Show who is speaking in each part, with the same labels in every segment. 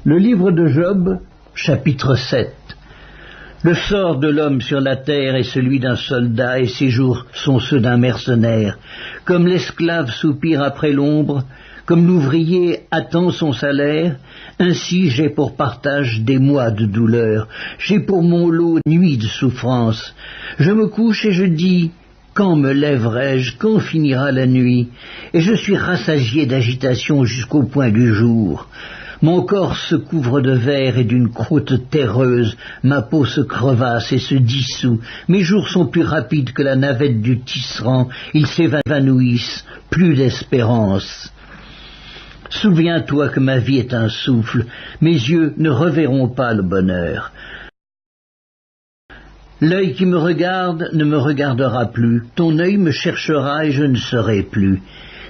Speaker 1: Le livre de Job, chapitre 7. Le sort de l'homme sur la terre est celui d'un soldat, et ses jours sont ceux d'un mercenaire. Comme l'esclave soupire après l'ombre, comme l'ouvrier attend son salaire, ainsi j'ai pour partage des mois de douleur, j'ai pour mon lot nuits de souffrance. Je me couche et je dis, quand me lèverai-je, quand finira la nuit? Et je suis rassasié d'agitation jusqu'au point du jour. Mon corps se couvre de verre et d'une croûte terreuse, ma peau se crevasse et se dissout, mes jours sont plus rapides que la navette du tisserand, ils s'évanouissent, plus d'espérance. Souviens-toi que ma vie est un souffle, mes yeux ne reverront pas le bonheur. L'œil qui me regarde ne me regardera plus, ton œil me cherchera et je ne serai plus.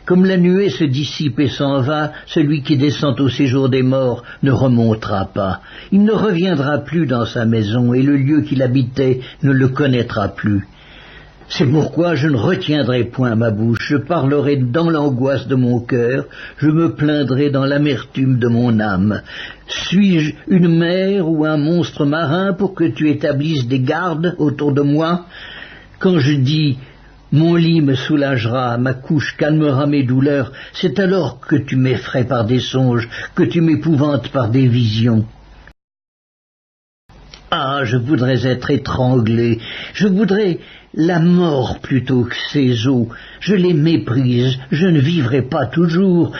Speaker 1: Comme la nuée se dissipe et s'en va, celui qui descend au séjour des morts ne remontera pas. Il ne reviendra plus dans sa maison, et le lieu qu'il habitait ne le connaîtra plus. C'est pourquoi je ne retiendrai point ma bouche, je parlerai dans l'angoisse de mon cœur, je me plaindrai dans l'amertume de mon âme. Suis-je une mer ou un monstre marin pour que tu établisses des gardes autour de moi? Quand je dis « Mon lit me soulagera, ma couche calmera mes douleurs », c'est alors que tu m'effraies par des songes, que tu m'épouvantes par des visions. Ah, je voudrais être étranglé, je voudrais la mort plutôt que ces eaux. Je les méprise, je ne vivrai pas toujours.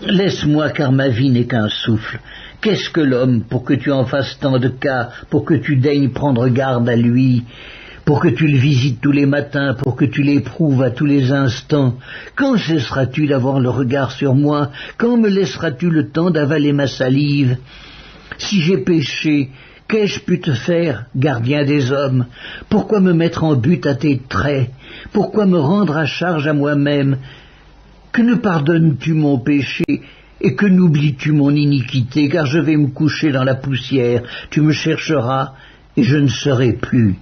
Speaker 1: Laisse-moi, car ma vie n'est qu'un souffle. Qu'est-ce que l'homme pour que tu en fasses tant de cas, pour que tu daignes prendre garde à lui, pour que tu le visites tous les matins, pour que tu l'éprouves à tous les instants? Quand cesseras-tu d'avoir le regard sur moi? Quand me laisseras-tu le temps d'avaler ma salive? Si j'ai péché, qu'ai-je pu te faire, gardien des hommes? Pourquoi me mettre en butte à tes traits? Pourquoi me rendre à charge à moi-même? Que ne pardonnes-tu mon péché, et que n'oublies-tu mon iniquité? Car je vais me coucher dans la poussière, tu me chercheras, et je ne serai plus.